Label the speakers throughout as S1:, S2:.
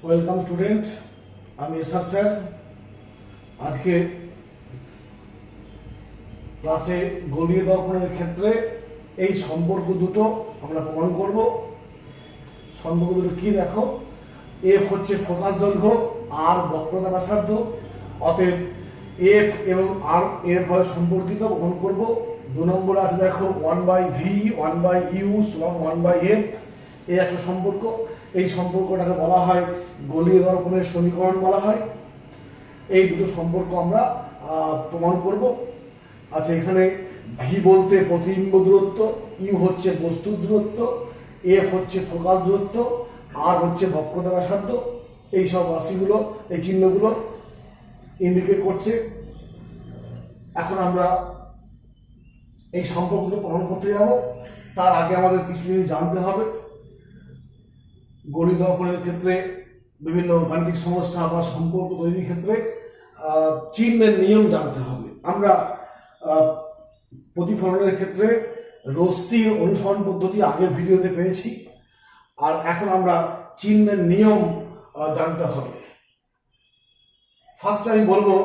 S1: Welcome student, আমি SR sir. আজকে ক্লাসে গোলীয় দর্পণের ক্ষেত্রে এই সম্পর্ক দুটো আমরা প্রমাণ করব। সম্পর্ক দুটো কি দেখো, এফ হচ্ছে ফোকাস দৈর্ঘ্য, আর বক্রতা ব্যাসার্ধ, অতএব এফ এবং আর এর ভাবে সম্পর্কিত প্রমাণ করব। 2 নম্বরে আছে দেখো 1/v 1/u সমান 1/f, এই একটা সম্পর্ক। এই সম্পর্কটাকে বলা হয় গোলীয় দর্পণের সমীকরণ বলা হয়। এই দুটো সম্পর্ক আমরা প্রমাণ করব। আচ্ছা, এখানে ভি বলতে প্রতিবিম্ব দূরত্ব, ইউ হচ্ছে বস্তুর দূরত্ব, এফ হচ্ছে ফোকাস দূরত্ব, আর হচ্ছে বক্রতা ব্যাসার্ধ। এই সব রাশিগুলো, এই চিহ্নগুলো ইন্ডিকেট করছে। এখন আমরা এই সম্পর্কগুলো প্রমাণ করতে যাব। তার আগে আমাদের কিছু জিনিস জানতে হবে। গোলীয় দর্পণের ক্ষেত্রে বিভিন্ন গাণিতিক সমস্যা বা সম্পর্ক তৈরির ক্ষেত্রে চিহ্নের নিয়ম জানতে হবে। আমরা প্রতিফলনের ক্ষেত্রে রশ্মির অনুসরণ পদ্ধতি আগের ভিডিওতে পেয়েছি, আর এখন আমরা চিহ্নের নিয়ম জানতে হবে। ফার্স্ট আমি বলবো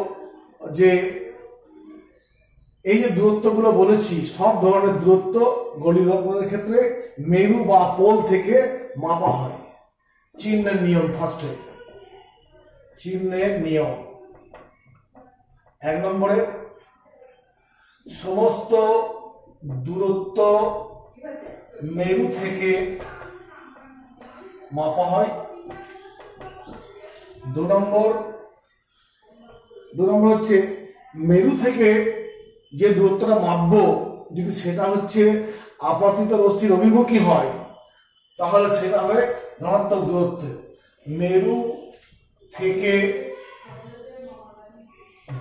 S1: যে এই যে দূরত্বগুলো বলেছি, সব ধরনের দূরত্ব গোলীয় দর্পণের ক্ষেত্রে মেরু বা পোল থেকে মাপা হয়। চিহ্নের নিয়ম, ফার্স্টে চিহ্নের নিয়ম। 1 নম্বরে সমস্ত দূরত্ব মেরু থেকে মাপা হয়। 2 নম্বর হচ্ছে মেরু থেকে যে দূরত্বটা মাপবো, যদি সেটা হচ্ছে আপতিত রশ্মির অভিমুখী হয়, তাহলে সেটা হবে ধনাত্মক দূরত্ব। মেরু থেকে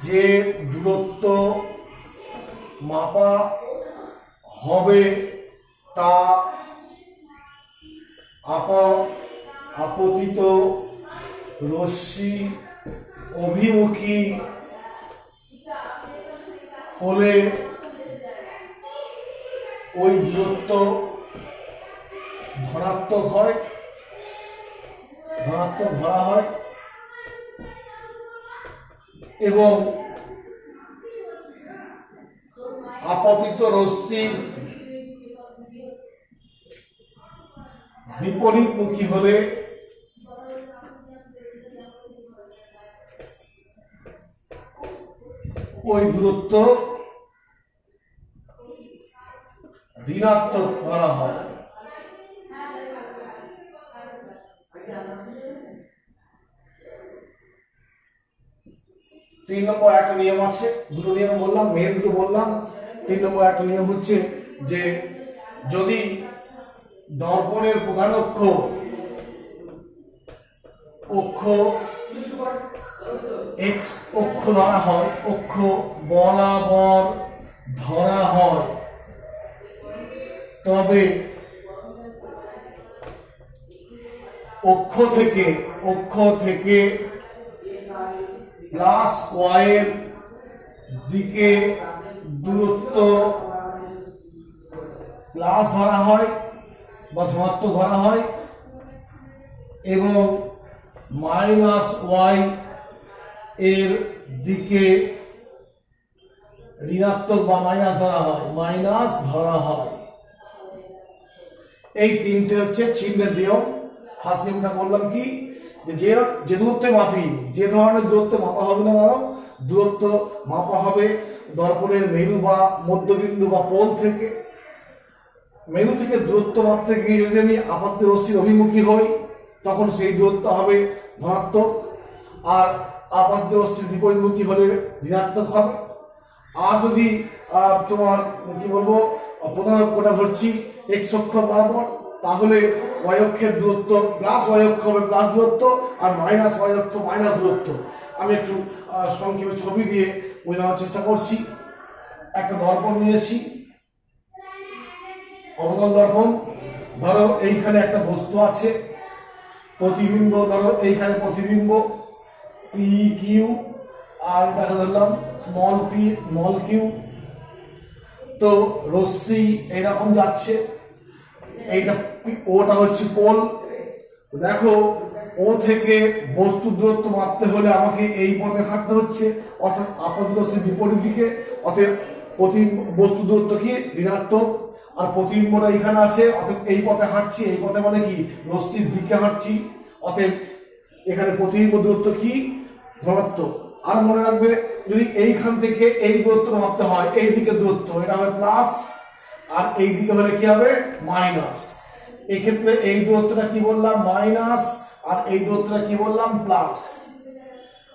S1: যে দূরত্ব মাপা হবে তা আপতিত রশ্মি অভিমুখী হলে ওই দূরত্ব ধনাত্মক হয়, ধনাত্মক ধরা হয়। এবং আপতিত রশ্মির বিপরীতমুখী হলে ওই দূরত্ব ঋণাত্মক ধরা হয়। তিন নম্বর একটা নিয়ম আছে, দুটো নিয়ম বললাম, মেন দুটো বললাম। 3 নম্বর একটা নিয়ম হচ্ছে যে যদি দর্পণের প্রধান অক্ষ x অক্ষ ধরা হয়, অক্ষ বরাবর ধরা হয়, তবে অক্ষ থেকে প্লাস y এর দিকে দূরত্ব প্লাস ধরা হয় বা ধনাত্মক ধরা হয়, এবং মাইনাস y এর দিকে ঋণাত্মক বা মাইনাস ধরা হয়। এই তিনটে হচ্ছে চিহ্নের নিয়ম। ফার্স্ট নিয়মটা বললাম কি, যে দূরত্বে মাপি, যে ধরনের দূরত্ব মাপা হবে না কেন, দূরত্ব মাপা হবে দর্পণের মেরু বা মধ্যবিন্দু বা পোল থেকে। মেরু থেকে দূরত্ব মাপতে গিয়ে যদি আমি আপতিত রশ্মির অভিমুখী হই, তখন সেই দূরত্ব হবে ধনাত্মক, আর আপতিত রশ্মির বিপরীতমুখী হলে ঋণাত্মক হবে। আর যদি তোমার কি বলবো, প্রধান অক্ষটা ধরছি x অক্ষ বরাবর, তাহলে y অক্ষের দূরত্ব প্লাস y অক্ষ হবে প্লাস দূরত্ব, আর মাইনাস y অক্ষ মাইনাস দূরত্ব। আমি একটু সংক্ষেপে ছবি দিয়ে বোঝানোর চেষ্টা করছি। একটা দর্পণ নিয়েছি, অবতল দর্পণ। ধরো এইখানে একটা বস্তু আছে, প্রতিবিম্ব, ধরো এইখানে প্রতিবিম্ব পি কিউ, আর এটা ধরলাম স্মল পি স্মল কিউ। তো রশ্মি এরকম যাচ্ছে, এইটা ওটা হচ্ছে পোল। দেখো ও থেকে বস্তু দূরত্ব মাপতে হলে আমাকে এই পথে হাঁটতে হচ্ছে, অর্থাৎ আপাত রশ্মির বিপরীত দিকে। অতএব প্রতি বস্তু দূরত্ব কি ঋণাত্মক, আর প্রতিবিম্বটা এখানে আছে, অতএব এই পথে হাঁটছি। এই পথে মানে কি রশ্মির দিকে হাঁটছি, অতএব এখানে প্রতিবিম্ব দূরত্ব কি ধনাত্মক। আর মনে রাখবে যদি এইখান থেকে এই দূরত্ব মাপতে হয়, এই দিকে দূরত্ব এটা হবে প্লাস, আর এই দিকে হলে কি হবে মাইনাস। এই ক্ষেত্রে এই দূরত্বটা কি বললাম মাইনাস, আর এই দূরত্বটা কি বললাম প্লাস।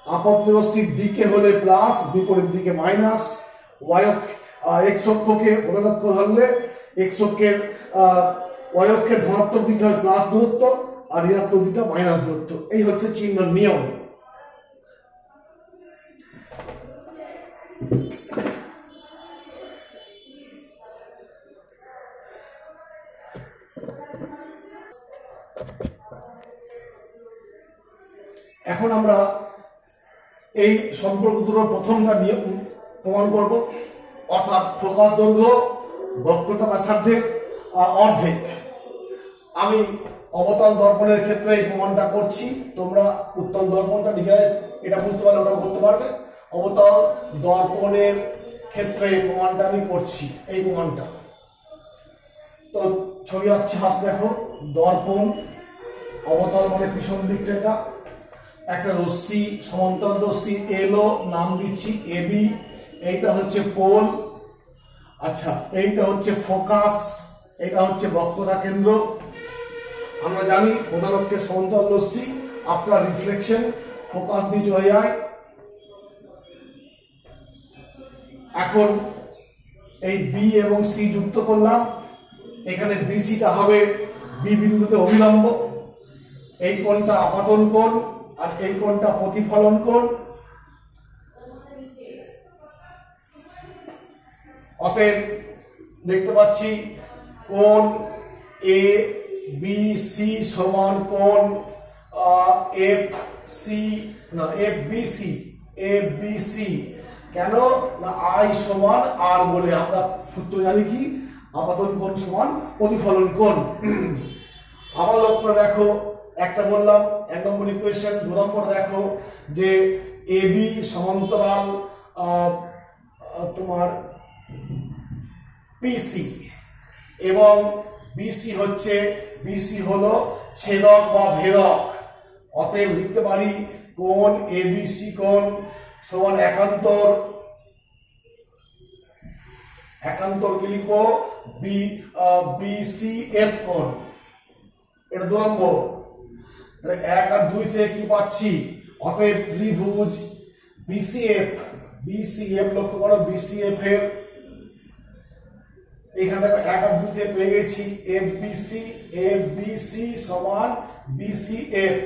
S1: আপত্তি রশ্মির দিকে হলে প্লাস, বিপরীত দিকে মাইনাস। এক্স অক্ষকে ধনাত্মক ধরলে এক্স অক্ষের ওয়াই অক্ষের ধনাত্মক দিকটা হয় প্লাস দূরত্ব, আর ঋণাত্মক দিকটা মাইনাস দূরত্ব। এই হচ্ছে চিহ্ন নিয়ম। এখন আমরা এই সম্পর্ক দুটোর প্রথমটা নিয়ে প্রমাণ করব, অর্থাৎ ফোকাস দৈর্ঘ্য বক্রতা ব্যাসার্ধের অর্ধেক। আমি অবতল দর্পণের ক্ষেত্রে এই প্রমাণটা করছি, তোমরা উত্তল দর্পণটা নিজেরাই এটা বুঝতে পারলে ওটা করতে পারবে। অবতল দর্পণের ক্ষেত্রে এই প্রমাণটা আমি করছি, এই প্রমাণটা। তো ছবি আঁকছি, হাস দেখো, দর্পণ অবতল মানে পিছন দিকটা, এটা একটা রশ্মি সমান্তরাল রশ্মি এলো, নাম দিচ্ছি এবি। এইটা হচ্ছে পোল, আচ্ছা এইটা হচ্ছে ফোকাস, এটা হচ্ছে বক্রতা কেন্দ্র। আমরা জানি প্রধান অক্ষের সমান্তরাল রশ্মি আফটার রিফ্লেকশন ফোকাস দিয়ে চলে যায়। এখন এই বি এবং সি যুক্ত করলাম, এখানে বিসিটা হবে বি বিন্দুতে অভিলম্ব। এই কোণটা আপাতন কোণ, আর এই কোণটা প্রতিফলন কোণ। অতএব দেখতে পাচ্ছি কোণ এ বি সি সমান কোণ এফ সি না এফ বি সি। কেন না আই সমান আর বলে আমরা সূত্র জানি কি আপাতন কোণ সমান প্রতিফলন কোণ। আবার লক্ষ্য দেখো, একটা বললাম 1 নম্বর ইকুয়েশন। 2 নম্বর দেখো যে এবি সমান্তরাল তোমার পিসি এবং বিসি হলো ছেদক বা ভেদক। অতএব লিখতে পারি কোণ এবিসি কোণ সমান একান্তর কি লিখবো বিসিএফ কোণ। এটা 2 নম্বর। 1 আর 2 থেকে কি পাচ্ছি, অতএব ত্রিভুজ বিসিএফ লক্ষ্য করো, বিসিএফ এর এখানে দেখো 1 আর 2 থেকে পেয়ে গেছি এফবিসি সমান বিসিএফ।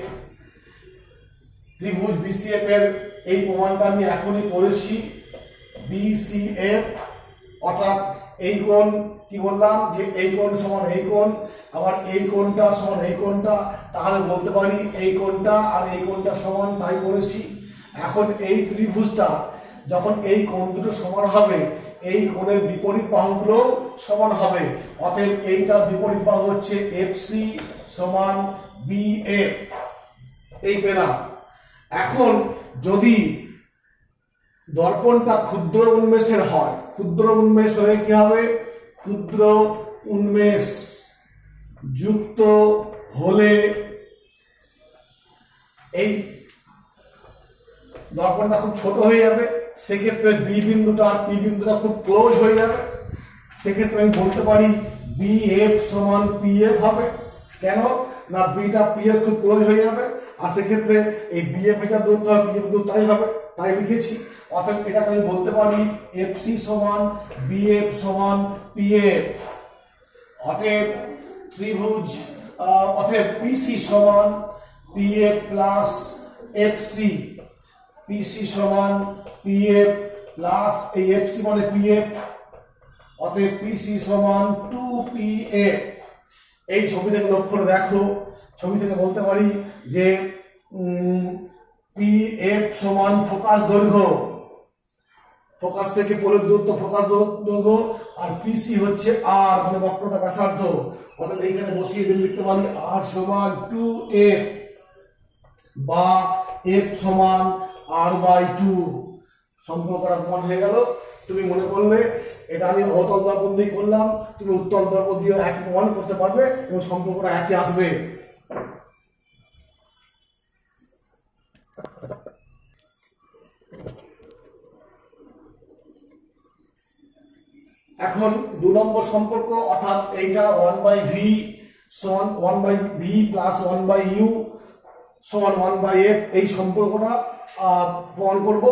S1: ত্রিভুজ বিসিএফ এর এই প্রমাণটা আমি এখনই করেছি। বিসিএফ অর্থাৎ এই কোণ কি বললাম যে এই কোণ সমান এই কোণ, আবার এই কোণটা সমান এই কোণটা, তাহলে বলতে পারি এই কোণটা আর এই কোণটা সমান, তাই করেছি। এখন এই ত্রিভুজটা যখন এই কোণ দুটো সমান হবে, এই কোণের বিপরীত বাহুগুলো সমান হবে। অতএব এইটার বিপরীত বাহু হচ্ছে এফসি সমান বিএফ, এই পেলাম। এখন যদি দর্পণটা ক্ষুদ্র উন্মেষের হয়, ক্ষুদ্র উন্মেষ হলে কি হবে, ক্ষুদ্র উন্মেষ যুক্ত হলে এই দর্পণটা খুব ছোট হয়ে যাবে, সেক্ষেত্রে বি বিন্দুটা আর পি বিন্দুটা খুব ক্লোজ হয়ে যাবে। সেক্ষেত্রে আমি বলতে পারি বিএফ সমান পিএফ হবে। কেন না বিটা পি এর খুব ক্লোজ হয়ে যাবে, আর সেক্ষেত্রে এই বিএফ এটা দূরত্ব হয় পিএফ দূরত্ব তাই হবে, তাই লিখেছি। অর্থাৎ এটাকে আমি বলতে পারি এফসি সমান বিএফ সমান পিএফ। অতএব ত্রিভুজ অতএব পিসি সমান পিএফ প্লাস এফসি, পিসি সমান পিএফ প্লাস এই এফসি মানে পিএফ, অতএব পিসি সমান 2পিএফ। এই ছবি থেকে লক্ষ্য করে দেখো, ছবি থেকে বলতে পারি যে পিএফ সমান ফোকাস দৈর্ঘ্য, ফোকাস থেকে পোলের দূরত্ব ফোকাস দৈর্ঘ্য, আর পিসি হচ্ছে আর মানে বক্রতা ব্যাসার্ধ। অর্থাৎ এইখানে বসিয়ে দিলে লিখতে পারি আর সমান 2f। বা এফ সমান আর বাই টু সম্পর্কটা প্রমাণ হয়ে গেল। তুমি মনে করলে এটা আমি অবতল দর্পণ দিয়ে করলাম, তুমি উত্তল দর্পণ দিয়ে একই প্রমাণ করতে পারবে এবং সম্পর্কটা একই আসবে। এখন 2 নম্বর সম্পর্ক, অর্থাৎ এইটা 1/v সমান 1/v প্লাস 1/u সমান 1/f, এই সম্পর্কটা প্রমাণ করব।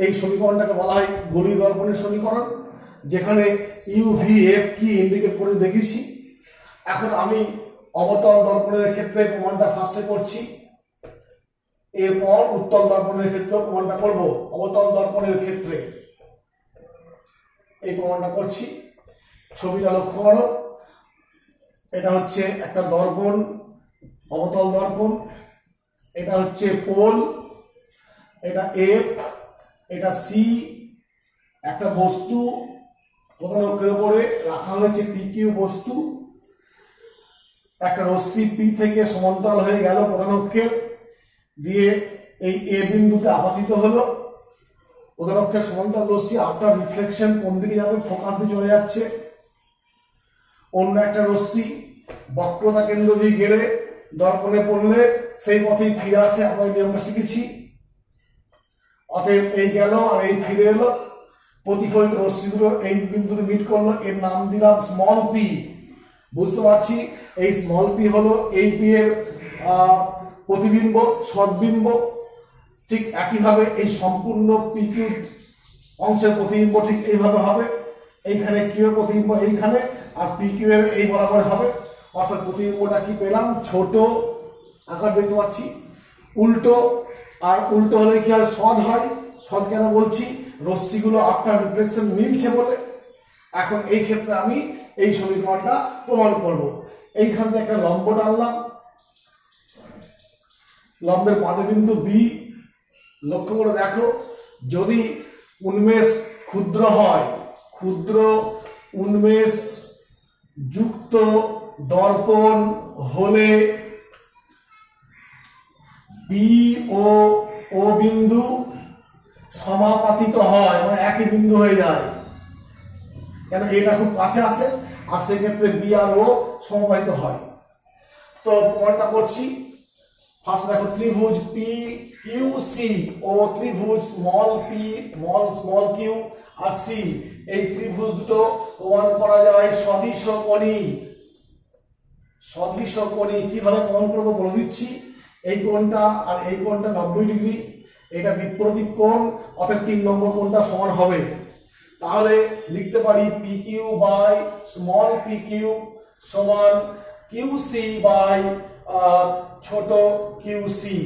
S1: এই সমীকরণটাকে বলা হয় গোলীয় দর্পণের সমীকরণ, যেখানে ইউ ভি এফ কি ইন্ডিকেট করে দেখেছি। এখন আমি অবতল দর্পণের ক্ষেত্রে প্রমাণটা ফার্স্টে করছি, এরপর উত্তল দর্পণের ক্ষেত্রে প্রমাণটা করব। অবতল দর্পণের ক্ষেত্রে এই প্রমাণটা করছি। ছবিটা লক্ষ্য করো, এটা হচ্ছে একটা দর্পণ, অবতল দর্পণ, এটা হচ্ছে পোল, এটা এফ, এটা সি, একটা বস্তু প্রধান অক্ষের উপরে রাখা হয়েছে পি কিউ বস্তু, একটা রশ্মি পি থেকে সমান্তরাল হয়ে গেল প্রধান অক্ষের দিয়ে এই এ বিন্দুতে আপাতিত হলো। প্রধান অক্ষের সমান্তরাল রশ্মি আফটার রিফ্লেকশন কোন দিকে যাবে, ফোকাস দিয়ে চলে যাচ্ছে। অন্য একটা রশ্মি বক্রতা কেন্দ্র দিয়ে গেলে দর্পণে পড়লে সেই পথেই ফিরে আসে, আমরা নিয়মটা শিখেছি। অতএব এই গেল আর এই ফিরে এলো, প্রতিফলিত রশ্মিগুলো এই বিন্দুতে মিট করলো, এর নাম দিলাম স্মল পি। বুঝতে পারছি এই স্মল পি হলো এই পি এর প্রতিবিম্ব, সদ্বিম্ব। ঠিক একইভাবে এই সম্পূর্ণ পি কিউ অংশের প্রতিবিম্ব ঠিক এইভাবে হবে, এইখানে কিউ এর প্রতিবিম্ব এইখানে, আর পি কিউ এর এই বরাবর হবে। অর্থাৎ প্রতিবিম্বটা কি পেলাম, ছোট আকার দেখতে পাচ্ছি, উল্টো। আর উল্টো হলে কি হয়, সদ হয়। সদ কেন বলছি, রশ্মিগুলো আফটার রিফ্লেকশন মিলছে বলে। এখন এই ক্ষেত্রে আমি এই সমীকরণটা প্রমাণ করব। এইখান থেকে একটা লম্ব টানলাম, লম্বের পাদবিন্দু বি। লক্ষ্য করে দেখো, যদি উন্মেষ ক্ষুদ্র হয়, ক্ষুদ্র উন্মেষ যুক্ত দর্পণ হলে বি ও ও বিন্দু সমাপাতিত হয়, মানে একই বিন্দু হয়ে যায়। কেন, এটা খুব কাছে আসে, আর সেক্ষেত্রে বি আর ও সমাপাতিত হয়। তো প্রমাণটা করছি। ফার্স্ট দেখো, ত্রিভুজ পি কিউ সি ও ত্রিভুজ small P small Q R C, এই ত্রিভুজ দুটো প্রমাণ করা যায় সদৃশ কোণী। সদৃশ কোণী কিভাবে প্রমাণ করবো বলে দিচ্ছি। এই কোণটা আর এই কোণটা 90 ডিগ্রি, এটা বিপরীত কোণ, অর্থাৎ 3 নম্বর কোণটা সমান হবে। তাহলে লিখতে পারি P Q by small P Q সমান কিউ সি বাই ছোট কিউ সি।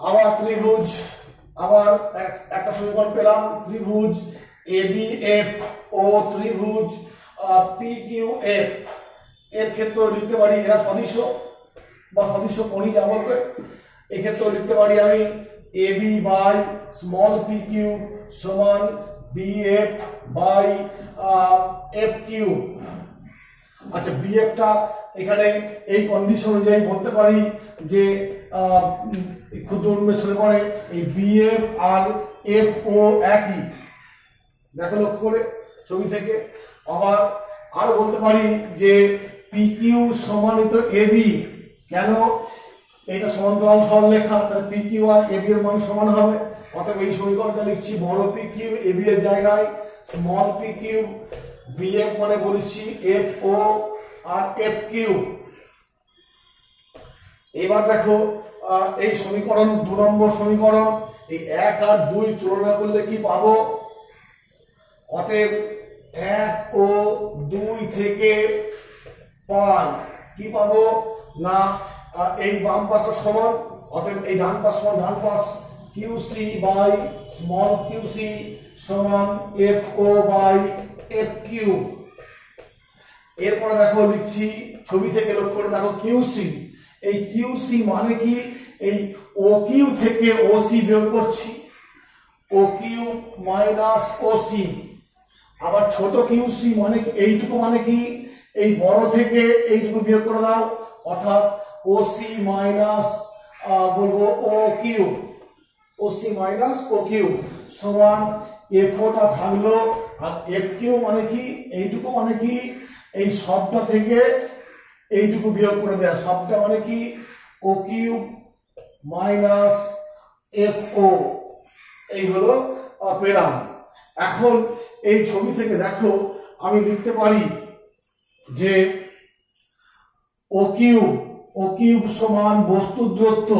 S1: আবার ত্রিভুজ, আবার একটা সমীকরণ পেলাম, ত্রিভুজ এ বি এফ ও ত্রিভুজ পি কিউ এফ, এর ক্ষেত্রে লিখতে পারি, এরা সদৃশ বা সদৃশ কোণী যা বলবে। এক্ষেত্রে লিখতে পারি আমি A B by small P Q সমান B F by F Q. আচ্ছা, বি এফটা এখানে এই কন্ডিশন অনুযায়ী বলতে পারি যে ক্ষুদ্র উন্মেষ হলে পরে এই B F R F O একই। দেখো লক্ষ্য করে ছবি থেকে। আবার আরো বলতে পারি যে পি কিউ সমানিত এ বি। কেন, এটা সমান্তরাল সরলরেখা, তাহলে পি কিউ আর এ বি এর মান সমান হবে। অতএব এই সমীকরণটা লিখছি, বড় পি কিউ এ বি এর জায়গায় small P Q, B F মানে বলেছি এফ ও আর এফ কিউ। এবার দেখো এই সমীকরণ 2 নম্বর সমীকরণ, এই 1 আর 2 তুলনা করলে কি পাবো। অতএব 1 ও 2 থেকে পাই কি পাবো না, এই বাম পাশটা সমান, অতএব এই ডান পাশ সমান ডান পাশ, Q C by small Q C সমান F O by F Q. এরপরে দেখো লিখছি, ছবি থেকে লক্ষ্য করে দেখো কিউ সি। এই কিউ সি মানে কি, এই ও কিউ থেকে ও সি বিয়োগ করছি, ও কিউ মাইনাস ও সি। আবার ছোট কিউ সি মানে কি, এইটুকু মানে কি, এই বড় থেকে এইটুকু বিয়োগ করে দাও, অর্থাৎ ওসি মাইনাস বলবো O Q, OC minus O Q সমান এফওটা থাকলো, আর এফ কিউ মানে কি, এইটুকু মানে কি, এই সবটা থেকে এইটুকু বিয়োগ করে দেয়া, সবটা মানে কি ও কিউ মাইনাস এফ ও, এই হলো পেলাম। এখন এই ছবি থেকে দেখো আমি লিখতে পারি যে ও কিউব সমান বস্তুর দূরত্ব।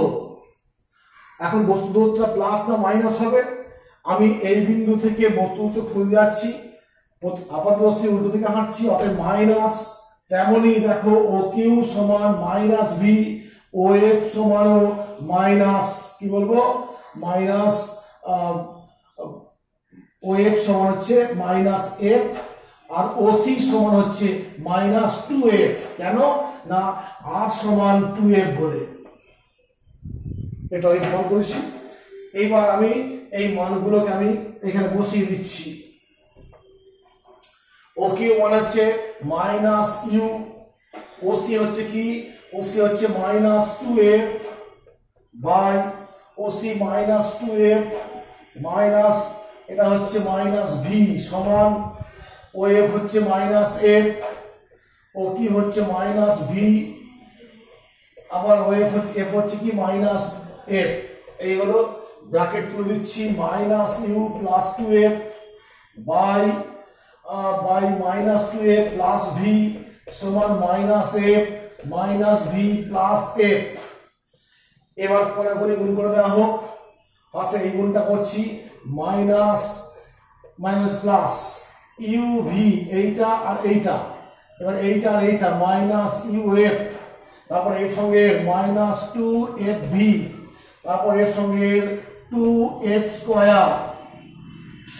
S1: এখন বস্তু দূরত্বটা প্লাস না মাইনাস হবে, আমি এই বিন্দু থেকে বস্তু দূরত্ব খুঁজে যাচ্ছি, আপাতদর্শী উল্টো দিকে হাঁটছি, অতএব মাইনাস। তেমনি দেখো ও কিউ সমান মাইনাস ভি, ও এফ সমান মাইনাস কি বলবো মাইনাস ও এফ সমান হচ্ছে মাইনাস এফ, আর ওসি সমান হচ্ছে মাইনাস 2f। কেন না আর সমান 2f বলে, এটা আমি ফল করেছি। এইবার আমি এই মানগুলোকে আমি এখানে বসিয়ে দিচ্ছি। ও কিউ মানে হচ্ছে মাইনাস ইউ, ওসি হচ্ছে কি, ওসি হচ্ছে minus 2f by OC minus 2f minus এটা হচ্ছে মাইনাস ভি সমান ও এফ হচ্ছে মাইনাস এফ, ও কি হচ্ছে মাইনাস ভি, আবার ও এফ হচ্ছে কি মাইনাস এফ। এই হলো ব্র্যাকেট তুলে দিচ্ছি, minus U plus 2f by minus 2f plus V সমান minus F minus V plus F. এবার কোনাকুনি গুণ করে দেওয়া হোক। ফার্স্টে এই গুণটা করছি, minus minus plus U V, এইটা আর এইটা, এবার এইটা আর এইটা মাইনাস ইউ এফ, তারপর এর সঙ্গে মাইনাস 2f ভি, তারপর এর সঙ্গে 2f স্কয়ার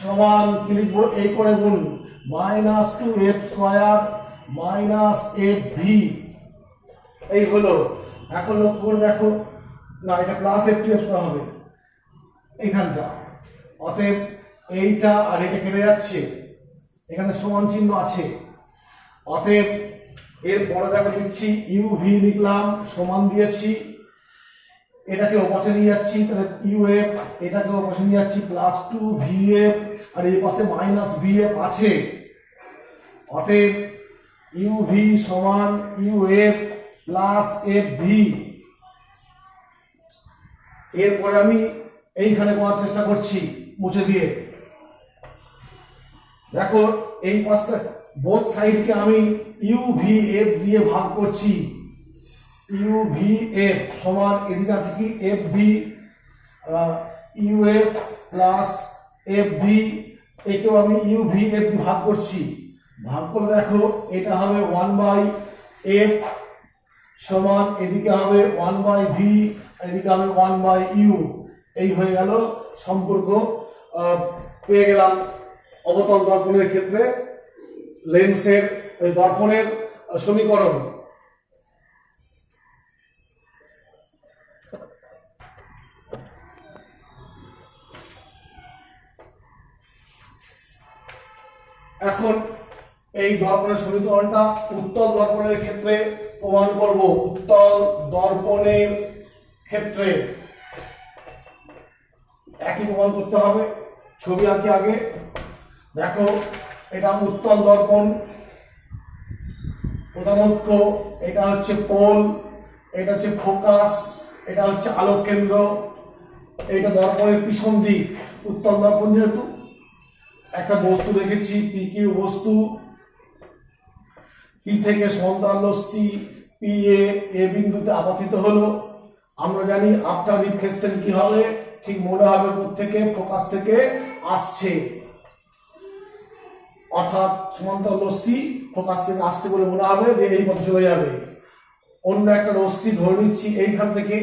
S1: সমান কি লিখবো, এই করে গুণ minus 2f square minus F V. এই হলো। এখন লক্ষ্য করে দেখো, না এটা প্লাস এফ টু করা হবে এইখানটা, অতএব এইটা আর এটা কেটে যাচ্ছে, এখানে সমান চিহ্ন আছে, অতএব এর পরে দেখো লিখছি ইউ ভি লিখলাম সমান দিয়েছি, এটাকে ওপাশে নিয়ে যাচ্ছি, তাহলে ইউ এফ, এটাকে ওপাশে নিয়ে যাচ্ছি প্লাস 2vf, আর এই পাশে মাইনাস vf আছে, অতএব ইউ ভি সমান you F plus F V. এরপরে আমি এইখানে করার চেষ্টা করছি মুছে দিয়ে, দেখো এই পাশটা বোথ সাইডকে আমি ইউ ভি এফ দিয়ে ভাগ করছি, ইউ ভি এফ সমান এদিকে আছে কি F V, U F plus F V, একেও আমি ইউ ভি এফ দিয়ে ভাগ করছি, ভাগ করে দেখো এটা হবে 1/f সমান এদিকে হবে 1/v, এদিকে হবে 1/u। এই হয়ে গেল সম্পর্ক, পেয়ে গেলাম অবতল দর্পণের ক্ষেত্রে লেন্সের দর্পণের সমীকরণ। এখন এই দর্পণের সমীকরণটা উত্তল দর্পণের ক্ষেত্রে প্রমাণ করব। উত্তল দর্পণের ক্ষেত্রে একই প্রমাণ করতে হবে। ছবি আঁকি আগে, দেখো এটা উত্তল দর্পণ, প্রধান অক্ষ, এটা হচ্ছে পোল, এটা হচ্ছে ফোকাস, এটা হচ্ছে আলোক কেন্দ্র, এটা দর্পণের পিছন দিক। উত্তল দর্পণ যেহেতু একটা বস্তু রেখেছি, পি কিউ বস্তু, পি থেকে সমান্তরাল রশ্মি পি এ বিন্দুতে আপতিত হলো। আমরা জানি আফটার রিফ্লেকশন কি হবে, ঠিক মনে হবে কোত্থেকে, ফোকাস থেকে আসছে, অর্থাৎ সমান্তরাল রশ্মি ফোকাস থেকে আসছে বলে মনে হবে যে এই পথে চলে যাবে। অন্য একটা রশ্মি ধরে নিচ্ছি এইখান থেকে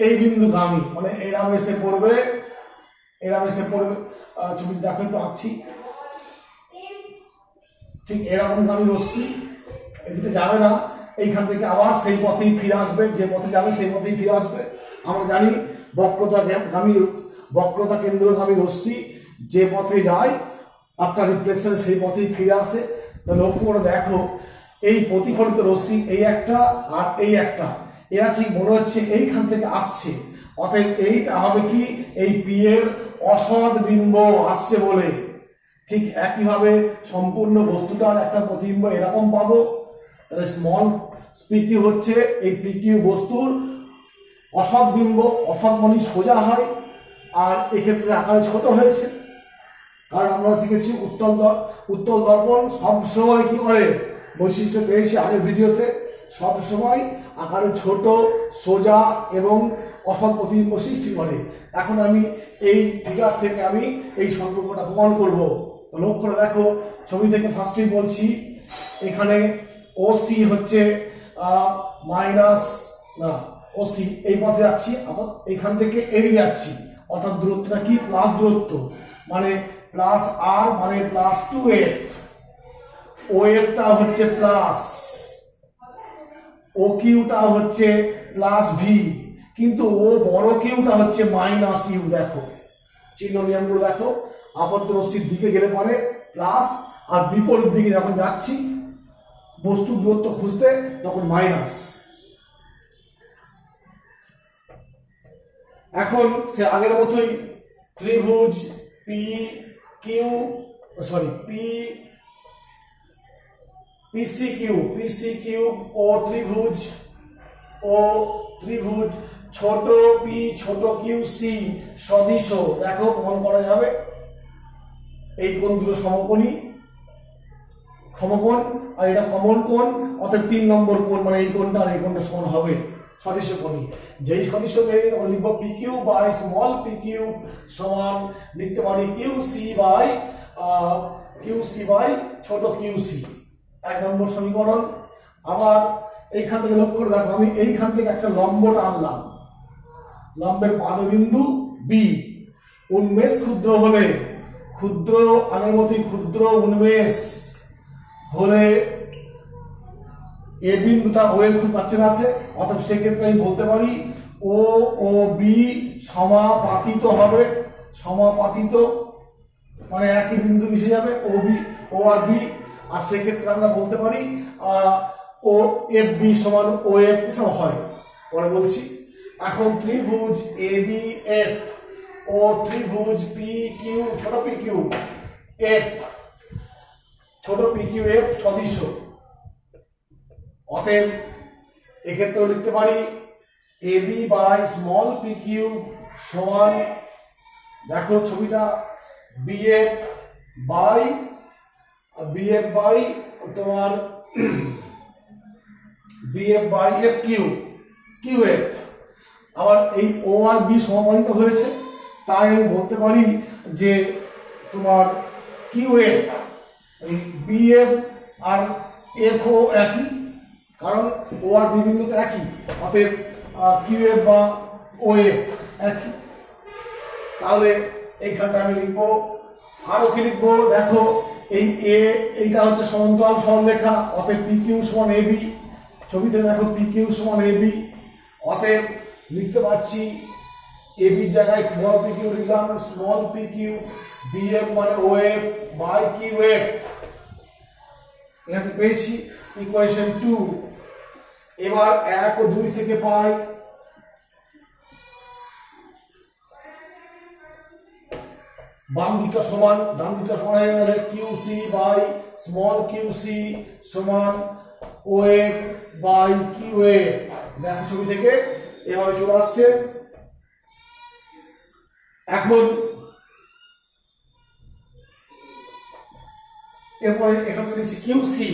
S1: এই বিন্দুগামী, মানে এরাম এসে পড়বে, এরাম এসে পড়বে, ছবি দেখো একটু আঁকছি, ঠিক এরকমগামী রশ্মি এদিকে যাবে না, এইখান থেকে আবার সেই পথেই ফিরে আসবে, যে পথে যাবে সেই পথেই ফিরে আসবে। আমরা জানি বক্রতা কেন্দ্রগামী রশ্মি যে পথে যায় আফটার রিফ্লেকশন সেই পথেই ফিরে আসে। তো লক্ষ্য করে দেখো এই প্রতিফলিত রশ্মি এই একটা আর এই একটা, এরা ঠিক মনে হচ্ছে এইখান থেকে আসছে, অতএব এইটা হবে কি এই পি এর অসৎ বিম্ব আসছে বলে। ঠিক একইভাবে সম্পূর্ণ বস্তুটার একটা প্রতিবিম্ব এরকম পাবো। তাহলে স্মল পিকিউ হচ্ছে এই পিকিউ বস্তুর অসৎ বিম্ব, অসৎ মানে সোজা হয়, আর এক্ষেত্রে আকারে ছোট হয়েছে, কারণ আমরা শিখেছি উত্তল দর্পণ সবসময় কি করে বৈশিষ্ট্য পেয়েছি আগের ভিডিওতে, সবসময় আকারে ছোট, সোজা এবং অসৎ প্রতিবিম্ব সৃষ্টি করে। এখন আমি এই ফিগার থেকে আমি এই সম্পর্কটা প্রমাণ করব। লক্ষ্য করে দেখো, ছবি থেকে ফার্স্টেই বলছি, এখানে ওসি হচ্ছে মাইনাস না ওসি এই পথে যাচ্ছি, আবার এখান থেকে এই যাচ্ছি, অর্থাৎ দূরত্বটা কি প্লাস দূরত্ব, মানে প্লাস আর মানে প্লাস 2f, ও এফটা হচ্ছে প্লাস, ও কিউটা হচ্ছে প্লাস ভি, কিন্তু ও বড় কিউটা হচ্ছে মাইনাস ইউ। দেখো চিহ্ন নিয়মগুলো দেখো, আপাত রশ্মির দিকে গেলে পরে প্লাস, আর বিপরীত দিকে যখন যাচ্ছি বস্তুর দূরত্ব খুঁজতে তখন মাইনাস। এখন সে আগের মতোই ত্রিভুজ পি কিউ পিসি কিউ ও ত্রিভুজ ছোট পি ছোট কিউ সি সদিশ। দেখো প্রমাণ করা যাবে, এই কোণ দুটো সমকোণ আর এটা কমন কোণ, অর্থাৎ 3 নম্বর কোণ, মানে এই কোণটা আর এই কোণটা সমান হবে সদৃশ্য কোণী। যেই সদৃশ্য লিখব P Q by small P Q সমান লিখতে পারি কিউ সি বাই ছোট কিউ সি, 1 নম্বর সমীকরণ। আবার এইখান থেকে লক্ষ্য করে দেখো, আমি এইখান থেকে একটা লম্বটা আনলাম, লম্বের পাদবিন্দু বি, উন্মেষ ক্ষুদ্র হলে, ক্ষুদ্র আগের মতোই ক্ষুদ্র উন্মেষ হলে এ বিন্দুটা ও এর খুব কাছে আসে, অর্থাৎ সেক্ষেত্রে আমি বলতে পারি ও ও বি সমাপাতিত হবে, সমাপাতিত মানে একই বিন্দু মিশে যাবে ও আর বি, আর সেক্ষেত্রে আমরা বলতে পারি ও এফ বি সমান ও এফ সমান হয়। পরে বলছি, এখন ত্রিভুজ এ বি এফ ও ত্রিভুজ পি কিউ ছোট পি কিউ এফ সদৃশ, অতএব এক্ষেত্রে লিখতে পারি A B by small P Q সমান, দেখো ছবিটা বিএফ বাই তোমার BF by F Q F. আবার এই ও আর বি সমাপতিত হয়েছে, তাই আমি বলতে পারি যে তোমার কিউ এফ বিএফ আর এফ ও একই, কারণ ও আর বি বিন্দু তো একই, অতএব কিউ এফ বা ও এফ একই। তাহলে এইখানটা আমি লিখবো, আরো কি লিখবো দেখো, এইটা হচ্ছে সমান্তরাল সরলরেখা, অতএব পি কিউ সমান এ বি, ছবিতে দেখো পি কিউ সমান এ বি, অতএব লিখতে পারছি এ বির জায়গায় বড় পি কিউ লিখলাম small P Q, B F মানে O F by Q F, এখানে পেয়েছি ইকুয়েশন 2। এবার 1 ও 2 থেকে পাই বাম দিকটা সমান ডান দিকটা সমান হয়ে গেলে Q C by small Q C সমান O F by Q F. দেখো ছবি থেকে এভাবে চলে আসছে। এখন এরপরে এখানে লিখছি কিউ সি,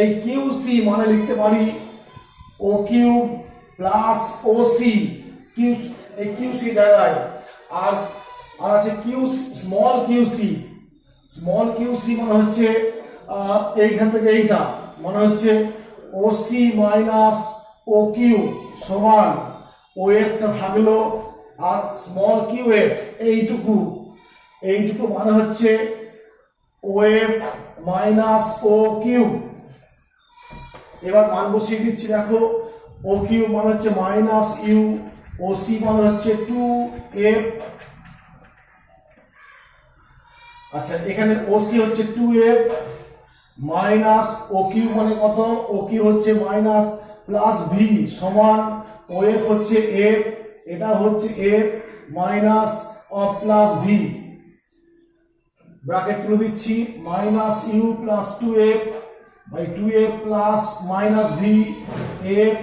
S1: এই কিউ সি মানে লিখতে পারি ও কিউ প্লাস ও সি, এই কিউ সি জায়গায় আর আছে কিউ স্মল কিউ সি মানে হচ্ছে এইখান থেকে এইটা মানে হচ্ছে ও সি মাইনাস ও কিউ সমান ও একটা থাকলো আর স্মল কিউ এফ এইটুকু মানে হচ্ছে ও এফ মাইনাস ও কিউ। এবার মান বসিয়ে দিচ্ছি, দেখো ও কিউ মানে হচ্ছে মাইনাস ইউ, ও সি মানে হচ্ছে 2f, আচ্ছা এখানে ও সি হচ্ছে 2f, মাইনাস ও কিউ মানে কত, ও কিউ হচ্ছে মাইনাস প্লাস ভি সমান ও এফ হচ্ছে এফ, এটা হচ্ছে F minus of plus V, bracket তুলে দিচ্ছি, minus U plus two F by two F plus minus V F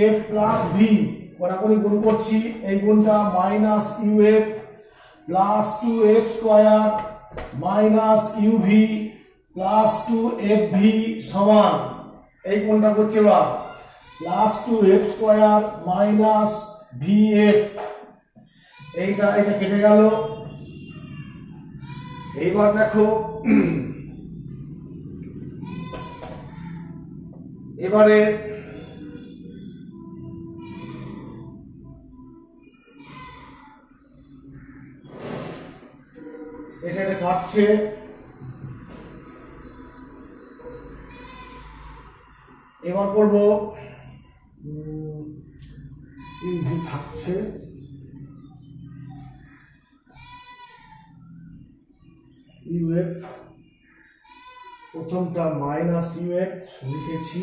S1: F plus V, কোনাকুনি গুণ করছি, এই গুণটা minus U F plus two F square minus U V plus two F V সমান, এই কোনটা করছে বা plus two F square minus V F, এইটা এটা কেটে গেল। এইবার দেখো এবারে এটা কাটছে, এবার করব ইউভি থাকছে, ইউএফ প্রথমটা মাইনাস ইউএফ লিখেছি,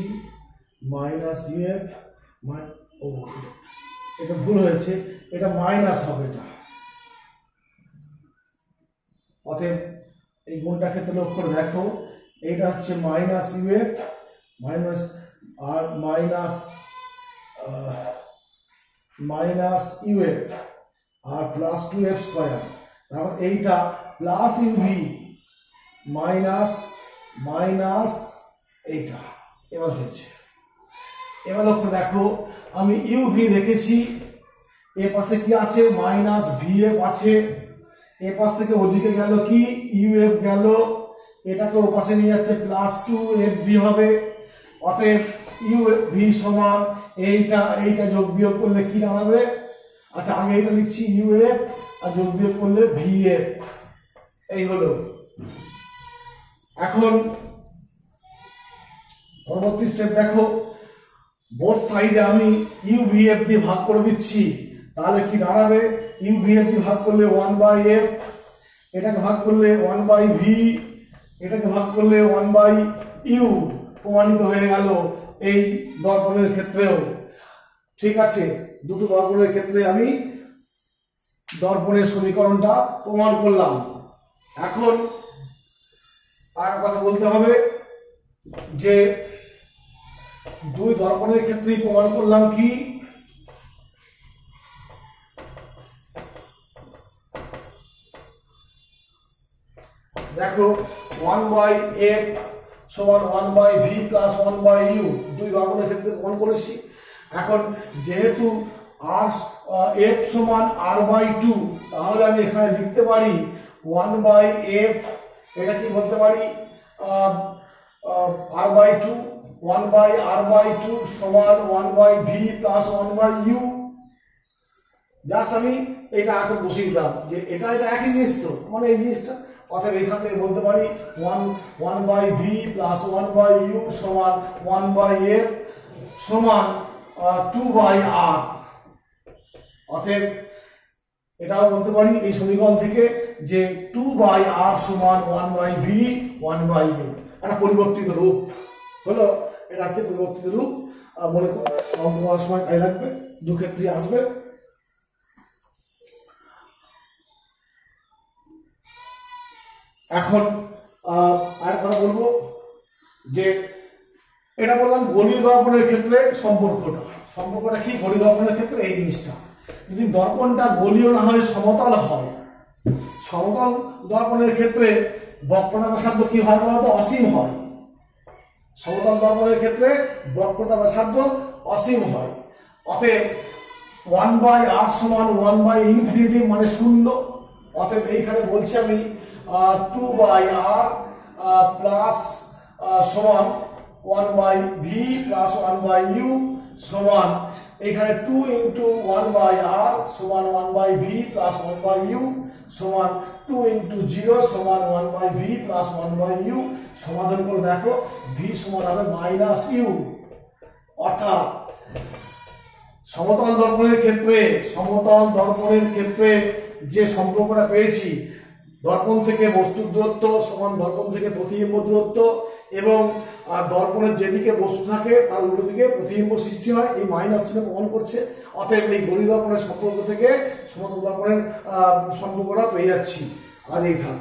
S1: মাইনাস ইউএফ, ও এটা ভুল হয়েছে, এটা মাইনাস হবে, এটা অতএব এই গুণটা ক্ষেত্রে লক্ষ্য করে দেখো, এটা হচ্ছে মাইনাস ইউএফ মাইনাস আর মাইনাস মাইনাস ইউএফ আর প্লাস টু এফ স্কোয়ার, তারপর এইটা প্লাস ইউভি মাইনাস মাইনাস এইটা, এবার হয়েছে। এবার লক্ষ্য দেখো আমি ইউভি রেখেছি, এ পাশে কি আছে মাইনাস ভি এফ আছে, এ পাশ থেকে ওদিকে গেল কি ইউএফ গেল, এটাকে ও পাশে নিয়ে যাচ্ছে প্লাস টু এফ ভি হবে, অতএব ইউএফ ভি সমান এইটা এইটা যোগ বিয়োগ করলে কি দাঁড়াবে, আচ্ছা আগে এইটা লিখছি ইউএফ আর যোগ বিয়োগ করলে ভি এফ, এই হলো। এখন পরবর্তী স্টেপ দেখো, বোথ সাইডে আমি ইউ ভি এফ দিয়ে ভাগ করে দিচ্ছি, তাহলে কি দাঁড়াবে, ইউ ভি এফ দিয়ে ভাগ করলে 1/f, এটাকে ভাগ করলে 1/v, এটাকে ভাগ করলে 1/u, প্রমাণিত হয়ে গেল এই দর্পণের ক্ষেত্রেও। ঠিক আছে, দুটো দর্পণের ক্ষেত্রে আমি দর্পণের সমীকরণটা প্রমাণ করলাম। এখন আর কথা বলতে হবে যে দুই দর্পণের ক্ষেত্রেই প্রমাণ করলাম কি, দেখো 1/f সমান 1/v প্লাস 1/u, দুই দর্পণের ক্ষেত্রে প্রমাণ করেছি। এখন যেহেতু আর f সমান r/2, তাহলে আমি এখানে লিখতে পারি 1/f, এটা কি বলতে পারি r/2, 1/r/2 সমান 1/v প্লাস 1/u, জাস্ট আমি এটা আগে বসিয়ে দিলাম যে এটা এটা একই জিনিস, তো মানে এই জিনিসটা, অতএব এখান থেকে বলতে পারি 1/v প্লাস 1/u সমান 1/f সমান 2/r, অতএব এটাও বলতে পারি এই সমীকরণ থেকে যে 2/r সমান 1/v 1/u, একটা পরিবর্তিত রূপ হলো, এটা হচ্ছে পরিবর্তিত রূপ। মনে অঙ্ক করার সময় কাজে লাগবে, দু ক্ষেত্রে আসবে। এখন আর কথা বলবো যে এটা বললাম গোলীয় দর্পণের ক্ষেত্রে সম্পর্কটা কি, গোলীয় দর্পণের ক্ষেত্রে এই জিনিসটা, যদি দর্পণটা গোলীয় না হয় সমতল হয়, সমতল দর্পণের ক্ষেত্রে বক্রতা ব্যাসার্ধ কি হয় বলতো, অসীম হয়। সমতল দর্পণের ক্ষেত্রে বক্রতা ব্যাসার্ধ অসীম হয়, অতএব 1/r সমান 1/∞ মানে 0, অতএব এইখানে বলছি আমি 2/r প্লাস সমান 1/v প্লাস 1/u সমান, এখানে 2 × 1/r সমান 1/v প্লাস 1/u সমান 2 × 0 সমান 1/v প্লাস 1/u, সমাধান করে দেখো v সমান হবে -u, অর্থাৎ সমতল দর্পণের ক্ষেত্রে যে সম্পর্কটা পেয়েছি, দর্পণ থেকে বস্তুর দূরত্ব সমান দর্পণ থেকে প্রতিবিম্ব দূরত্ব, এবং দর্পণের যেদিকে বস্তু থাকে তার উল্টো দিকে প্রতিবিম্ব সৃষ্টি হয়, এই মাইনাস চিহ্ন প্রমাণ করছে। অতএব এই গলি দর্পণের সম্পর্ক থেকে সমতল দর্পণের সম্পর্কটা পেয়ে যাচ্ছি। আর এই থাক।